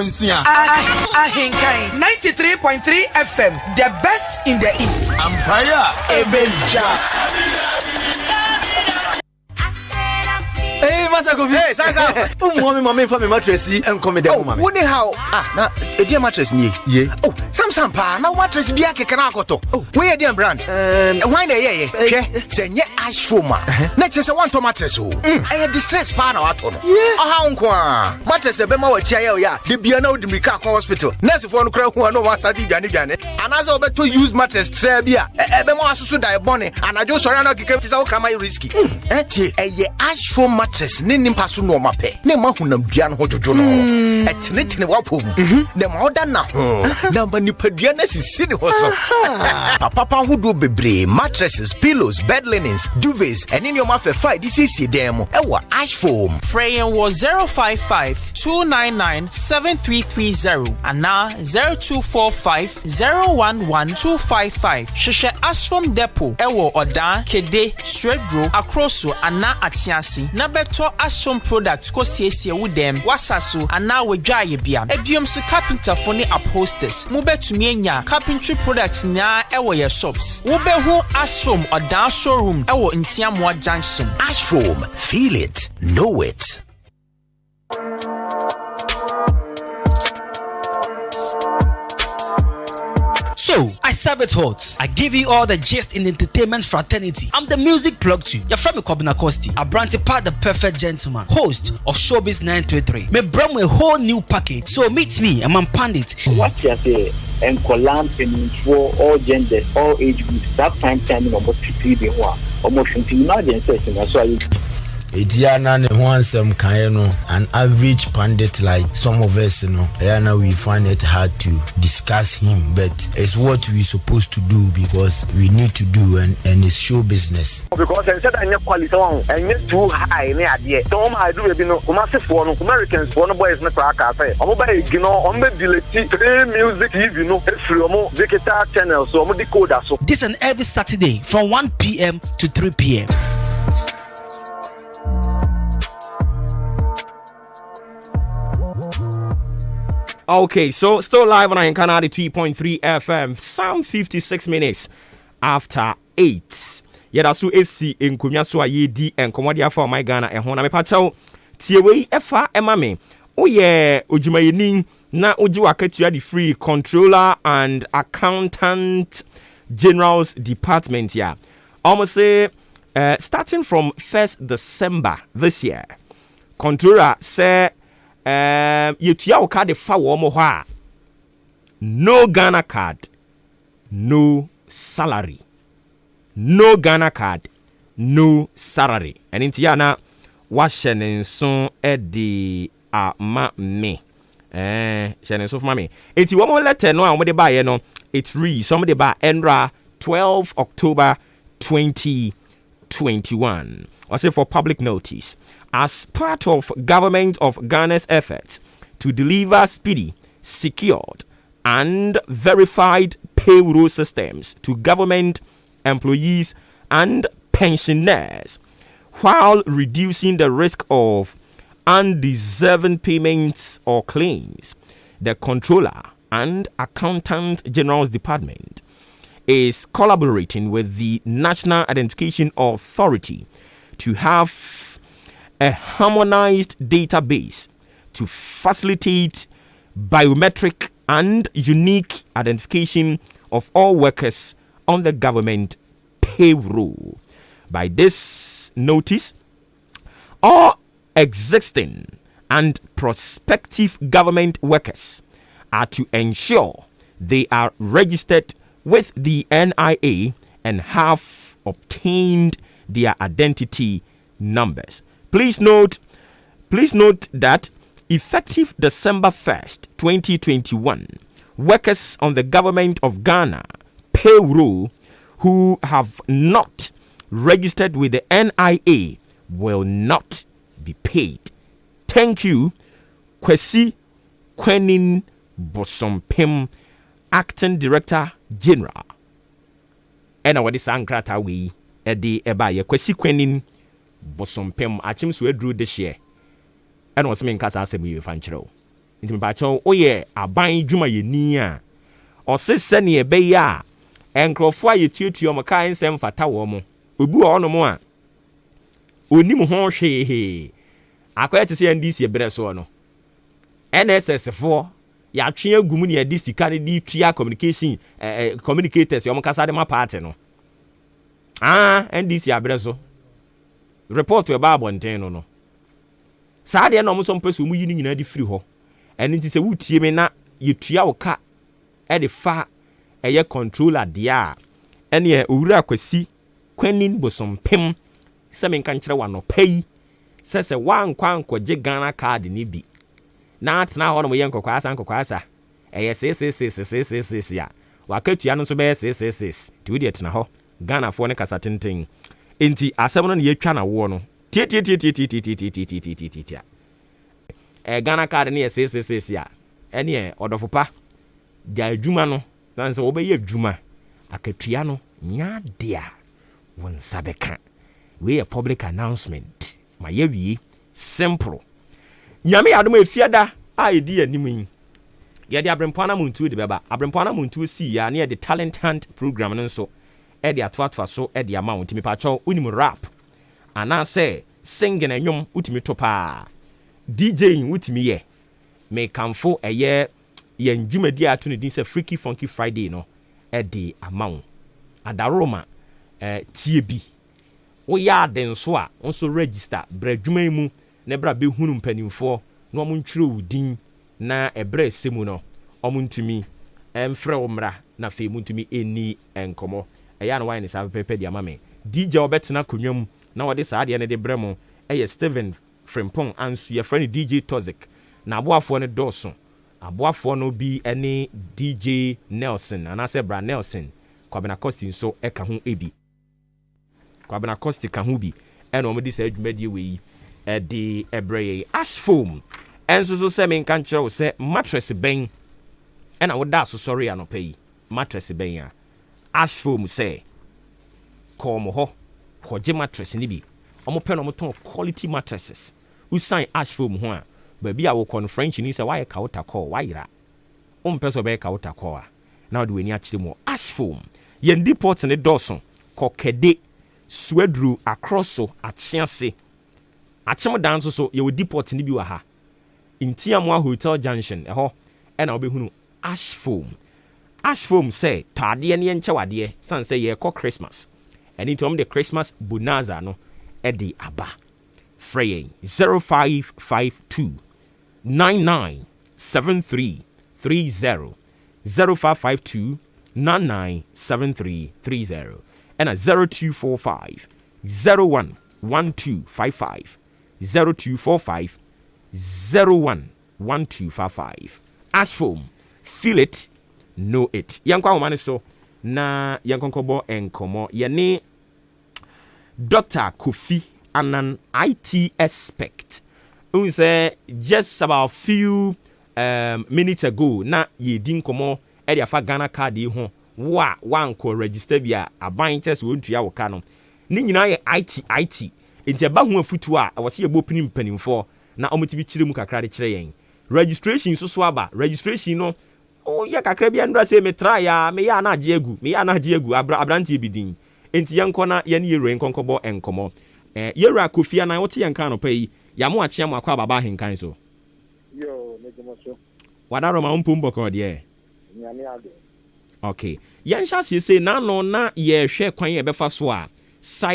nsia. Ahinkai 93.3 FM, the best in the East. Ampaya Ebenja. Hey, Master Kofi. Hey, Sansa. Mommy for me mattress and come down, mommy. Who how? Now, a dear mattress near. Yeah. Oh, some pa. Now mattress be a canacoto. Oh, where dear brand? Why, yeah. Say, yeah, ash forma. Not just a one to mattress. I had distress part of it. Yeah. How mattress a bemo chair, yeah. The Biano de Mikako Hospital. Nurse for no crowd who are no one study Gani. And as over to use mattress, Trebia, a bemo so die bonnet, and I just surround the captain's out my risky. A ash form mattress, Nin Pasu no mape. Ne mahunam Bian Hojono. At Nitin Wapum. Ne Modana. Number Nipadianas is city also. Papa who do be mattresses, pillows, bed linens, duvets, and in your mouth a fight. This is demo. Ewa ash foam. Freyan was 055 299 7330 and now 0245 011 255. Shisha ash foam depot. Ewo Oda Kede Stredro Akroso and na Atiasi. Nabeto ash foam products ko siesie with them. Wasasu and now we dry bia. Edium su carpenter for the upholsters. Mube to mienya carpentry products na ewo your shops. Ube hu ash foam or down showroom ewo Ntiamwa Junction. Ash foam, feel it, know it. So, I serve it hot. I give you all the gist in the entertainment fraternity. I'm the music plug too. You're from Kobina Kosti. A branty part, the perfect gentleman, host of Showbiz 923. Me bring a whole new package. So meet me, I'm a pandit. What you say? And Kolam for all genders, all age groups. That time almost 3 be one. Almost 20 emergencies. That's why. Etiana ne wansem kan no an average pundit like some of us now we find it hard to discuss him, but it's what we supposed to do because we need to do and it's show business. Because I said I need quality on and you too high near the don't I do massive for Americans for no boys na crack say I'm buy on me delete music TV it's digital channel so I'm decoder so this and every Saturday from 1 p.m. to 3 p.m. Okay, so still live on Canada 3.3 FM, some 56 minutes after 8. Yeah, that's what AC in Kumya so di and Comodia for my Ghana and Hona me patel. Tiewe efa emame. Oh yeah, Ojumayini na Ojuaketua the free controller and accountant general's department here. Almost say starting from 1st December this year. Controller say yetua card fa wo mo ha no Ghana card no salary, no Ghana card no salary. And intia na wahye so edi ama me hye so for me enti wo mo letter no a wo de ba ye no it reads some de ba Enra 12 October 2021. I say for public notice, as part of Government of Ghana's efforts to deliver speedy, secured, and verified payroll systems to government employees and pensioners, while reducing the risk of undeserving payments or claims, the Controller and Accountant General's Department is collaborating with the National Identification Authority to have a harmonized database to facilitate biometric and unique identification of all workers on the government payroll. By this notice, all existing and prospective government workers are to ensure they are registered with the NIA and have obtained their identity numbers. Please note that effective December 1st, 2021, workers on the government of Ghana payroll who have not registered with the NIA will not be paid. Thank you, Kwesi Kwenin Bosompem, Acting Director General. And our Sankrata we Edi Ebaye Kwesi Kwenin Bosompem Achim so edru this year. And was mean kasa asem you fan chiro. nti mebacho oye aban dwuma ye ni a osese ne ebe ya enkrofo a ye tuatua mo kan nsem fata wo mo obi wo no mo a onim ho hwe akoye te se NDC ebre so no NSS fo ya twe agum ne yedi sika ne di tua communication communicators yo mo kasa de ma party no NDC abre so report we ba abonten no saa de na mo so mpese mu yi ni nyina di free ho eni nti se wutie me na yetua wo ka e de fa eye controller de a ene owura kwasi kwanin bosompem se me nka nkire wa no pay se wankwa nkoje Ghana card ni bi na atena ho no mo ye nkokwasa eye se ya wakatua no so be se ti wodi atena ho Ghana fo ne kasa tenten enti asem no yetwa na wo no tie Ghana card ne se ya ene odofopa dia adwuma no sanse wo be ye adwuma akatua no nya dia won sabeka we a public announcement ma ye simple nyame adom efiada a edi anim yi ye de abrempana muntu de beba abrempana muntu si ya ne de talent hunt program no so e de atwatwa so e de ama won pa cho unim rap ana say singing enwom utimi topa DJing utimi ye me kamfo eye ye ndwumadi ato ne din say Freaky Funky Friday no e de ama won adaroma tie bi wo ya den so a onso register bradwuma mu na bra be hunu mpanimfo na omo ntwere wudin na ebra semu no omo ntumi emfre omra na fe mu ntumi eni enkomo eya no wine sa pepe dia mame DJ obetena konwam na wode saa de ne de bremo eye Steven Frimpong ansu ye friend DJ Toxic na aboafo ne doso aboafo no bi ene DJ Nelson anase bra Nelson Kwabena Costi so eka ho ebi Kwabena Costi ka ho bi ena omo di sa adwumadi we de ebreye ash foam enso so se men kan kire wo se mattress ben ena wo da so sorry anopai mattress ben ya ash foam se komo ho koje mattress ni bi omo pe no mo ton quality mattresses usan ash foam ho a ba bi a wo kon French ni se why kauta call why so be kauta call a na do weni a kire mo ash foam yen depot ne doson kokede swedru across so achiase achem dan so ye wo depot ni bi wa ha Intiamwa Hotel Junction eho ena obehunu ash foam say tade ne enche wade san say ye call Christmas eni to the Christmas bonanza no e de aba frey 0552 997330 0552 997330 and a 0245 011255 0245 011255 ash foam feel it know it yankwa woman so na yankonkobo enkomo yene Dr. Kofi Anan IT expert who say just about few minutes ago na ye din komo e dia fa Ghana card ho wa wanko register bia aban test wontua wo ka no ni nyina ye IT enti ba ho afutu a wose ye bopini mpanimfo na omutibi kire mu kakra de kire yen registration so aba registration no o ye kakra bia ndra say me try ya me ya na age egu abrantie bidin enti yenko na ye ne ye renkonkobo enkomo yera Kofi Anan wote yenka no pai ya mo achia mo akwa baba henkan so yo mejemoso wadaro ma mpumbo ko de nyame ade okay yensha se na no na ye hwe kwan ye befa so a